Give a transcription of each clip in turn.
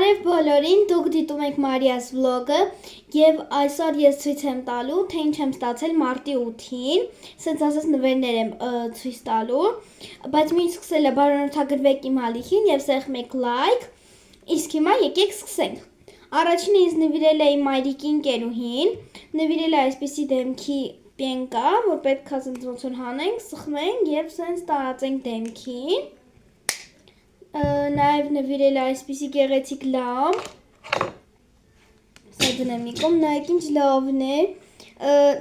Բարև բոլորին, դուք դիտում եք Մարիա's vlog-ը և այսօր ես ցույց եմ տալու, թե ինչ եմ ստացել մարտի 8-ին, սենց ասած նվերներ եմ ցույց տալու, բայց մի սկսել է բարոնորդագրվեք իմ ալիքին և սեղմեք լայք, իսկ հիմա եկեք սկսենք։ Առաջինը ինձ նվիրել է իմ մայրիկի ընկերուհին, նվիրել է այսպիսի դեմքի պենկա, որ պետք է սենց ոնց որ հանենք, սխմենք և սենց տարածենք դեմքին։ Նաև նվիրել է այսպիսի գեղեցիկ լամպ, սա դնեմ մի կողմ, նայեք ինչ լավն է,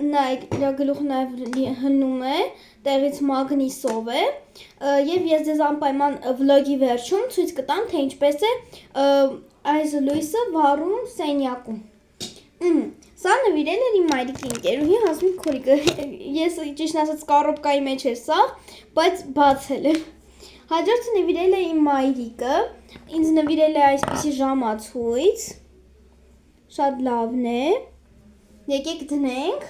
նայեք իրա գլուխը նաև հնում է, տեղից մագնիսով է, և ես ձեզ անպայման վլոգի վերջում ցույց կտամ, թե ինչպես է այս լույսը վառում սենյակում։ Սա նվիրել էր իմ մայրիկի ընկերուհի Հասմիկ Քորիկը, ես ճիշտն ասած կառոպկայի մեջ էր սա, բայց բացել եմ։ Հաջորդը նվիրել է իմ մայրիկը, ինձ նվիրել է այսպիսի ժամացույց, շատ լավն է, եկեք դնենք,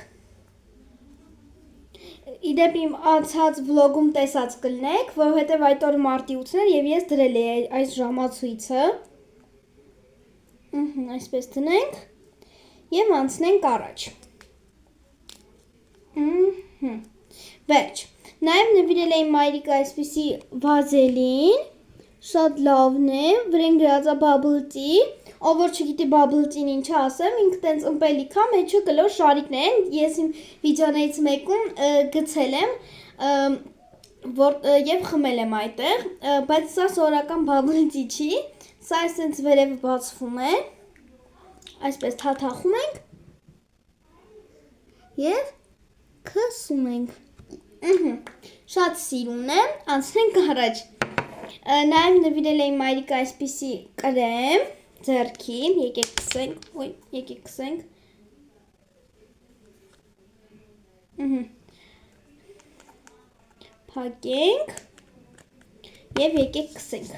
իդեպ իմ անցած վլոգում տեսած կլնեք, որովհետև այդ օր մարտի 8-ն էր և ես դրել էի այս ժամացույցը, այսպես դնենք և անցնենք առաջ, վերջ։ Նաև նվիրել է իմ մայրիկը այսպիսի վազելին, շատ լավն է, վրեն գրած է bubble tea, ով որ չգիտի bubble tea-ն ինչ ասեմ, ինքը տենց ըմպելիք է, մեջը կլոր շարիկներ են, ես իմ վիդեոներից մեկում գցել եմ և խմել եմ այդտեղ, բայց սա սովորական bubble tea չի, սա այսպես վերևը բացվում է, այսպես թաթախում ենք և քսում ենք։ Շատ սիրուն է, անցնենք առաջ։ Նաև նվիրել է իմ մայրիկը այսպիսի կրեմ ձեռքին, եկեք քսենք, փակենք և եկեք քսենք։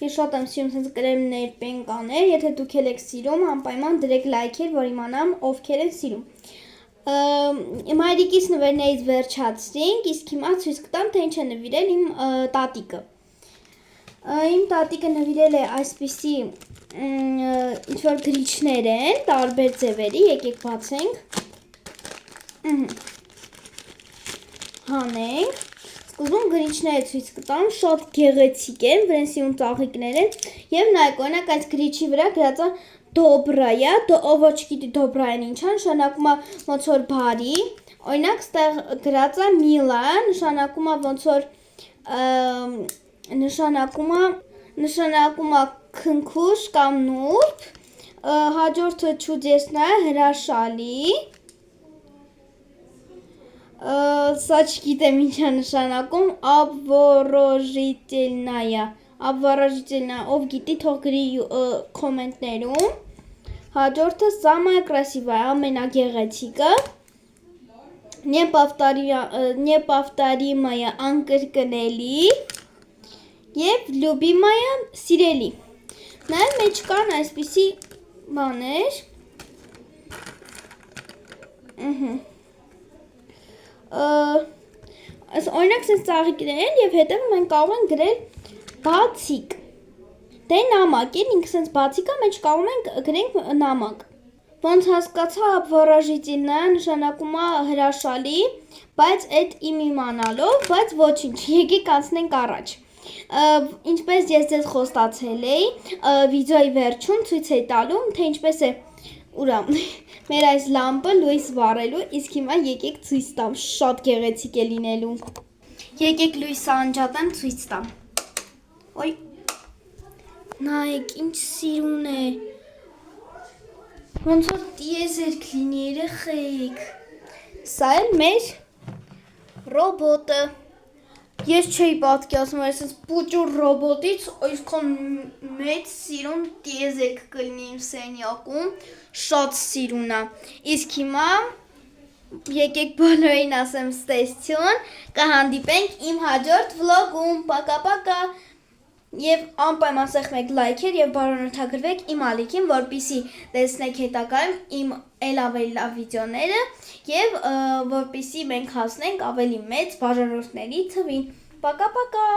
Ես շատ եմ սիրում սենց կրեմներ, պենկաներ, եթե դուք էլ եք սիրում, անպայման դրեք լայքեր, որ իմանամ ովքեր են սիրում։ Մայրիկիս նվերներից վերջացրինք, իսկ հիմա ցույց կտամ, թե ինչ է նվիրել իմ տատիկը։ Իմ տատիկը նվիրել է այսպիսի ինչ-որ գրիչներ են, տարբեր ձևերի, եկեք բացենք, հանենք, սկզբում գրիչները ցույց կտամ, շատ գեղեցիկ են, վրան սիրուն ծաղիկներ են, և նայեք, օրինակ այս գրիչի վրա գրած է Դոբրայա, ով որ չգիտի Դոբրայան ինչ է, նշանակում է ոնց որ բարի, օրինակ ստեղ գրած է Միլա, նշանակում է ոնց որ նշանակում է քնքուշ կամ նուրբ, հաջորդը չուդեսնա է, հրաշալի, սա չգիտեմ ինչ է նշանակում, Обворожительная, ով գիտի թող գրի կոմենտներում, հաջորդը Самая красивая, ամենագեղեցիկը, Неповторимая, անկրկնելի և Любимая, սիրելի։ Նաև մեջ կան այսպիսի բաներ, օրինակ սենց ծաղիկներ են և հետևում են կարող են գրել բացիկ, դե նամակ են, ինքը սենց բացիկ է, մեջ կարող ենք գրենք նամակ։ Ոնց հասկացա, обворожительная նշանակում է հրաշալի, բայց այդ իմ իմանալով, բայց ոչինչ, եկեք անցնենք առաջ։ Ինչպես ես ձեզ խոստացել էի, վիդեոյի վերջում ցույց էի տալու, թե ինչպես է մեր այս լամպը լույս վառելու, իսկ հիմա եկեք ցույց տամ, շատ գեղեցիկ է լինելու։ Եկեք լույսը անջատեմ, ցույց տամ։ Ոյ, նայեք, ինչ սիրուն է, ոնց որ տիեզերք լինի, երեխեք, սա էլ մեր ռոբոտը, ես չէի պատկերացնում, այսպես պուճուր ռոբոտից, այսքան մեծ սիրուն տիեզերք կլինի իմ սենյակում, շատ սիրուն է, իսկ հիմա եկեք բոլորին ասեմ stay tuned, կհանդիպենք իմ հաջորդ վլոգում, պակա-պակա, և անպայման սեղմեք լայքեր և բարոնորդագրվեք իմ ալիքին, որպեսզի տեսնեք հետագայում իմ ավելի լավ վիդեոները և որպեսզի մենք հասնենք ավելի մեծ բարոնորդների թվին, պակա-պակա։